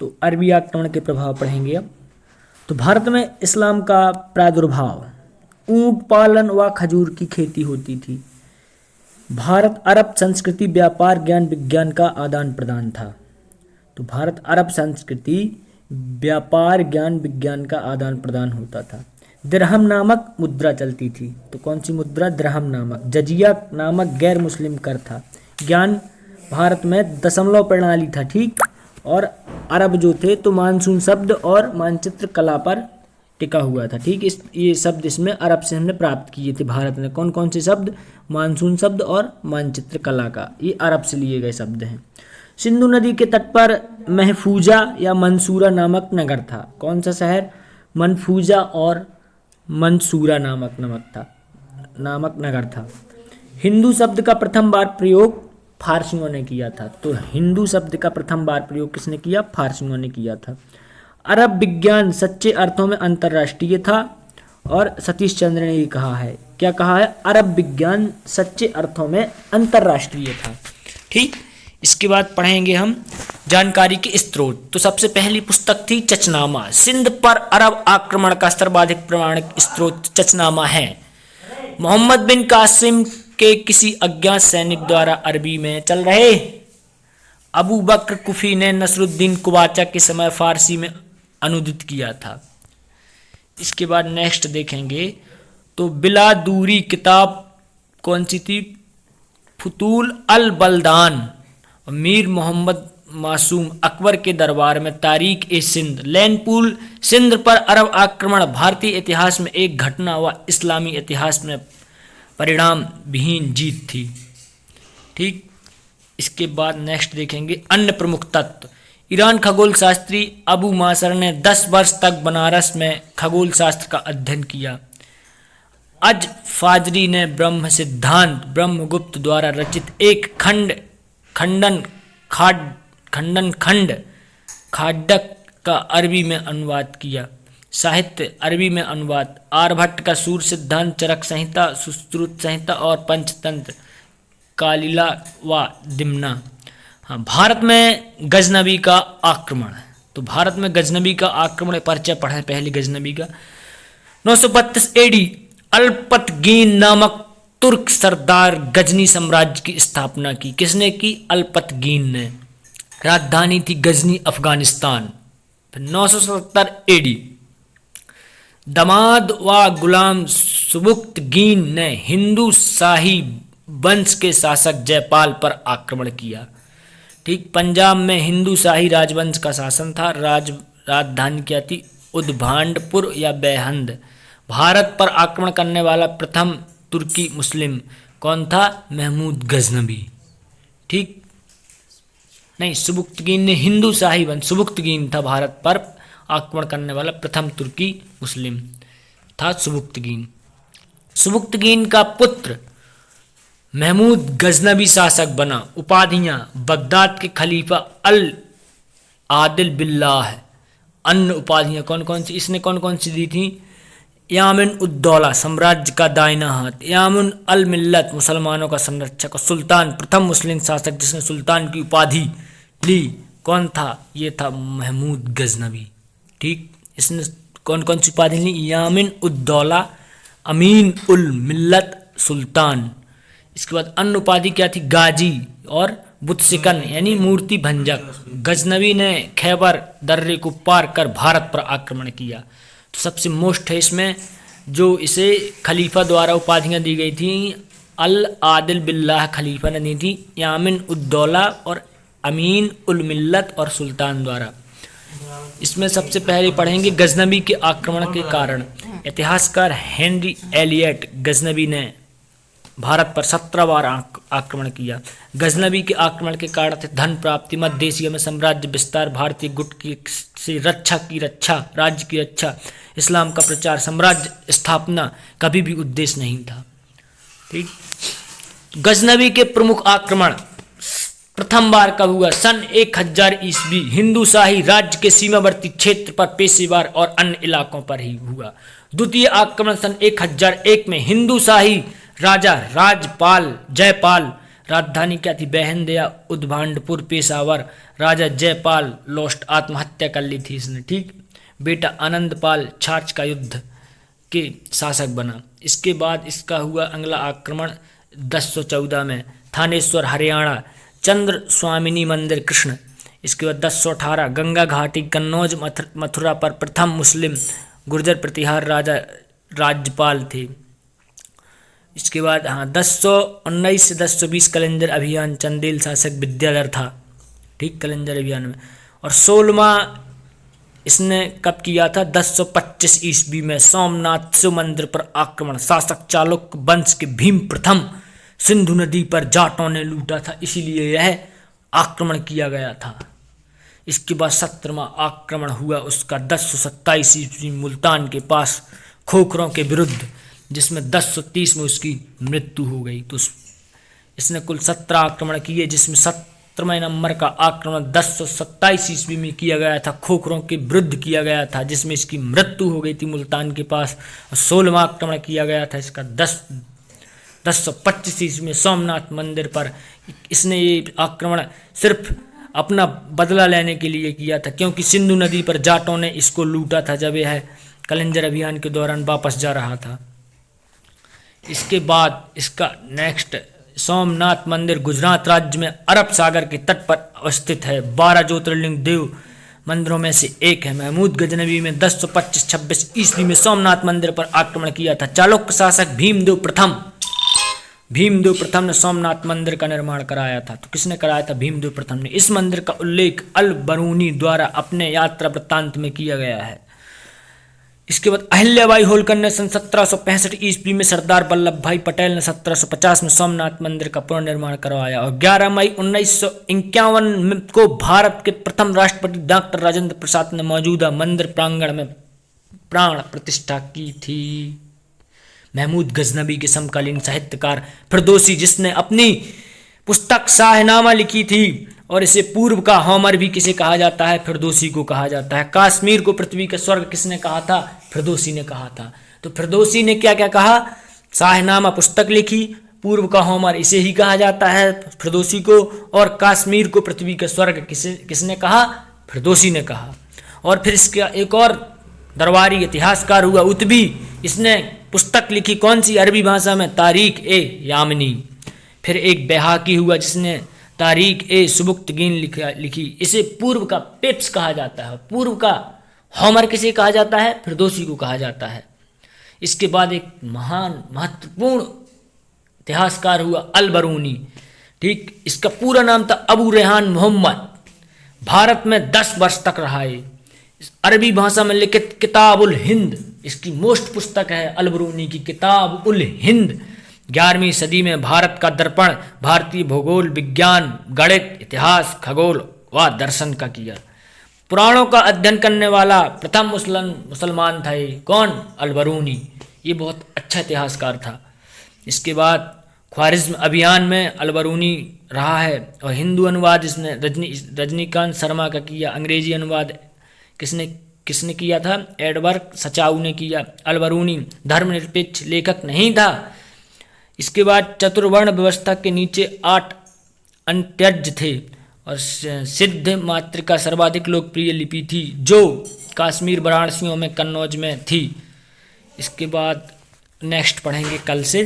तो अरबी आक्रमण के प्रभाव पढ़ेंगे अब। तो भारत में इस्लाम का प्रादुर्भाव, ऊंट पालन व खजूर की खेती होती थी। भारत अरब संस्कृति, व्यापार, ज्ञान, विज्ञान का आदान प्रदान था। तो भारत अरब संस्कृति, व्यापार, ज्ञान, विज्ञान का आदान प्रदान होता था। दिरहम नामक मुद्रा चलती थी। तो कौन सी मुद्रा? दिरहम नामक। जजिया नामक गैर मुस्लिम कर था। ज्ञान, भारत में दशमलव प्रणाली था, ठीक। और अरब जो थे तो मानसून शब्द और मानचित्र कला पर टिका हुआ था, ठीक। ये शब्द इसमें अरब से हमने प्राप्त किए थे भारत ने। कौन कौन से शब्द? मानसून शब्द और मानचित्र कला का, ये अरब से लिए गए शब्द हैं। सिंधु नदी के तट पर महफूजा या मंसूरा नामक नगर था। कौन सा शहर? मनफूजा और मंसूरा नामक नगर था। हिंदू शब्द का प्रथम बार प्रयोग फारसियों ने किया था। तो हिंदू शब्द का प्रथम बार प्रयोग किसने किया? फारसियों ने किया था। अरब विज्ञान सच्चे अर्थों में अंतर्राष्ट्रीय था। और सतीश चंद्र ने ये कहा है, क्या कहा है? अरब विज्ञान सच्चे अर्थों में अंतर्राष्ट्रीय था, ठीक। इसके बाद पढ़ेंगे हम जानकारी के स्रोत। तो सबसे पहली पुस्तक थी चचनामा। सिंध पर अरब आक्रमण का सर्वाधिक प्रमाणिक स्रोत चचनामा है। मोहम्मद बिन कासिम के किसी अज्ञात सैनिक द्वारा अरबी में चल रहे अबू बकर कुफी ने नसरुद्दीन कुबाचा के समय फारसी में अनुदित किया था। इसके बाद नेक्स्ट देखेंगे तो बिला दूरी किताब कौन सी थी? फुतूल अल बलदान। मीर मोहम्मद मासूम अकबर के दरबार में तारीख ए सिंध। लैनपूल, सिंध पर अरब आक्रमण भारतीय इतिहास में एक घटना व इस्लामी इतिहास में परिणाम विहीन जीत थी, ठीक। इसके बाद नेक्स्ट देखेंगे अन्य प्रमुख तत्व। ईरान खगोल शास्त्री अबू मासर ने 10 वर्ष तक बनारस में खगोल शास्त्र का अध्ययन किया। अज फाजरी ने ब्रह्म सिद्धांत ब्रह्मगुप्त द्वारा रचित एक खंड खाड्डक का अरबी में अनुवाद किया। साहित्य अरबी में अनुवाद। आर्यभट्ट का सूर्य सिद्धांत, चरक संहिता, सुश्रुत संहिता और पंचतंत्र, कालिला व दिमना। हाँ, भारत में गजनबी का आक्रमण। तो भारत में गजनबी का आक्रमण परिचय पढ़े पहले गजनबी का। 932 एडी अल्पतगीन नामक तुर्क सरदार गजनी साम्राज्य की स्थापना की। किसने की? अल्पतगीन ने। राजधानी थी गजनी, अफगानिस्तान। 970 एडी दामाद व गुलाम सुबुक्तगीन ने हिंदू शाही वंश के शासक जयपाल पर आक्रमण किया, ठीक। पंजाब में हिंदू शाही राजवंश का शासन था। राजधानी क्या थी? उद्भांडपुर या बेहंद। भारत पर आक्रमण करने वाला प्रथम तुर्की मुस्लिम कौन था? महमूद गजनबी, ठीक। नहीं, सुबुक्तगीन ने हिंदू शाही वंश, सुबुक्तगीन था भारत पर आक्रमण करने वाला प्रथम तुर्की मुस्लिम था सुबुक्तगीन। सुबुक्तगीन का पुत्र महमूद गजनबी शासक बना। उपाधियां बगदाद के खलीफा अल आदिल बिल्लाह। अन्य उपाधियां कौन कौन सी? इसने कौन कौन सी दी थी? यामिन उद्दौला साम्राज्य का दाहिना हाथ। यामुन अल मिल्लत मुसलमानों का संरक्षक। सुल्तान प्रथम मुस्लिम शासक जिसने सुल्तान की उपाधि ली कौन था? ये था महमूद गजनबी, ठीक। इसने कौन कौन सी उपाधि ली? यामिन उद्दौला, अमीन उल मिल्लत, सुल्तान। इसके बाद अन्य उपाधि क्या थी? गाजी और बुतसिकन यानी मूर्ति भंजक। गजनबी ने खैबर दर्रे को पार कर भारत पर आक्रमण किया। तो सबसे मोस्ट है इसमें जो इसे खलीफा द्वारा उपाधियां दी गई थी, अल आदिल बिल्लाह खलीफा ने दी थी, यामिन उद्दौला और अमीन उल मिल्लत और सुल्तान द्वारा। इसमें सबसे पहले पढ़ेंगे गजनबी के आक्रमण के कारण। इतिहासकार हेनरी एलियट गजनबी ने भारत पर 17 बार आक्रमण किया। गजनबी के आक्रमण के कारण थे धन प्राप्ति, मध्य एशिया में साम्राज्य विस्तार, भारतीय गुट की से राज्य की रक्षा, इस्लाम का प्रचार, साम्राज्य स्थापना कभी भी उद्देश्य नहीं था, ठीक। गजनबी के प्रमुख आक्रमण प्रथम बार कब हुआ? सन 1000 ईस्वी हिंदू शाही राज्य के सीमावर्ती क्षेत्र पर पेशेवर और अन्य इलाकों पर ही हुआ। द्वितीय आक्रमण सन 1001 में हिंदू शाही राजा जयपाल राजधानी क्या थी? बेहंदिया, उद्भांडपुर, पेशावर। राजा जयपाल लोस्ट, आत्महत्या कर ली थी इसने, ठीक। बेटा आनंदपाल छाछ का युद्ध के शासक बना। इसके बाद इसका हुआ अगला आक्रमण 1014 में थानेश्वर हरियाणा, चंद्र स्वामिनी मंदिर कृष्ण। इसके बाद 1018 गंगा घाटी कन्नौज मथुरा पर प्रथम मुस्लिम गुर्जर प्रतिहार राजा राज्यपाल थे। इसके बाद 1019 से 1020 कलिंजर अभियान, चंदेल शासक विद्याधर था, ठीक, कलिंजर अभियान में। और 16वां इसने कब किया था? 1025 ईस्वी में सोमनाथ शिव मंदिर पर आक्रमण, शासक चालुक्य वंश के भीम प्रथम सिंधु नदी पर जाटों ने लूटा था, इसीलिए यह आक्रमण किया गया था। इसके बाद 17वां आक्रमण हुआ उसका 1027 ईस्वी मुल्तान के पास खोखरों के विरुद्ध, जिसमें 1030 में उसकी मृत्यु हो गई। तो इसने कुल 17 आक्रमण किए, जिसमें 17वें नंबर का आक्रमण 1027 ईस्वी में किया गया था, खोखरों के विरुद्ध किया गया था, जिसमें इसकी मृत्यु हो गई थी मुल्तान के पास। और 16वां आक्रमण किया गया था इसका 1025 ईस्वी में सोमनाथ मंदिर पर। इसने ये आक्रमण सिर्फ अपना बदला लेने के लिए किया था, क्योंकि सिंधु नदी पर जाटों ने इसको लूटा था जब यह कलिंजर अभियान के दौरान वापस जा रहा था। इसके बाद इसका नेक्स्ट सोमनाथ मंदिर गुजरात राज्य में अरब सागर के तट पर अवस्थित है। 12 ज्योतिर्लिंग देव मंदिरों में से एक है। महमूद गजनवी में 1025-26 ईस्वी में सोमनाथ मंदिर पर आक्रमण किया था। चालुक्य शासक भीमदेव प्रथम ने सोमनाथ मंदिर का निर्माण कराया था। तो किसने कराया था? भीमदेव प्रथम ने। इस मंदिर का उल्लेख अल बरूनी द्वारा अपने यात्रा वृत्तांत में किया गया है। इसके बाद अहिल्याबाई होलकर ने सन 1765 ईस्वी में सरदार वल्लभ भाई पटेल ने 1750 में सोमनाथ मंदिर का पुनर्निर्माण करवाया। और 11 मई 1951 को भारत के प्रथम राष्ट्रपति डॉक्टर राजेंद्र प्रसाद ने मौजूदा मंदिर प्रांगण में प्राण प्रतिष्ठा की थी। महमूद गजनवी के समकालीन साहित्यकार फिरदौसी, जिसने अपनी पुस्तक शाहनामा लिखी थी और इसे पूर्व का होमर भी किसे कहा जाता है? फिरदौसी को कहा जाता है। कश्मीर को पृथ्वी का स्वर्ग किसने कहा था? फिरदौसी ने कहा था। तो फिरदौसी ने क्या क्या कहा? शाहनामा पुस्तक लिखी, पूर्व का होमर इसे ही कहा जाता है फिरदौसी को, और कश्मीर को पृथ्वी का स्वर्ग किसने कहा? फिरदौसी ने कहा। और फिर इसका एक और दरबारी इतिहासकार हुआ उतबी, इसने पुस्तक लिखी कौन सी? अरबी भाषा में, तारीख ए यामनी। फिर एक बैहाकी हुआ जिसने तारीख ए सुबुक्तगीन लिखी, इसे पूर्व का पेप्स कहा जाता है। पूर्व का होमर किसे कहा जाता है? फिरदौसी को कहा जाता है। इसके बाद एक महान महत्वपूर्ण इतिहासकार हुआ अल बरूनी, ठीक। इसका पूरा नाम था अबू रेहान मोहम्मद। भारत में 10 वर्ष तक रहा है। अरबी भाषा में लिखित किताब उल हिंद इसकी मोस्ट पुस्तक है, अल बरूनी की किताब उल हिंद। 11वीं सदी में भारत का दर्पण भारतीय भूगोल, विज्ञान, गणित, इतिहास, खगोल व दर्शन का किया। पुराणों का अध्ययन करने वाला प्रथम मुसलमान था ये। कौन? अल बरूनी। ये बहुत अच्छा इतिहासकार था। इसके बाद ख्वारिज्म अभियान में अल बरूनी रहा है। और हिंदू अनुवाद इसने रजनीकांत शर्मा का किया। अंग्रेजी अनुवाद किसने किया था? एडवर्ड सचाऊ ने किया। अल बरूनी धर्मनिरपेक्ष लेखक नहीं था। इसके बाद चतुर्वर्ण व्यवस्था के नीचे 8 अंत्यज थे और सिद्ध मातृका सर्वाधिक लोकप्रिय लिपि थी, जो कश्मीर, वाराणसियों में, कन्नौज में थी। इसके बाद नेक्स्ट पढ़ेंगे कल से।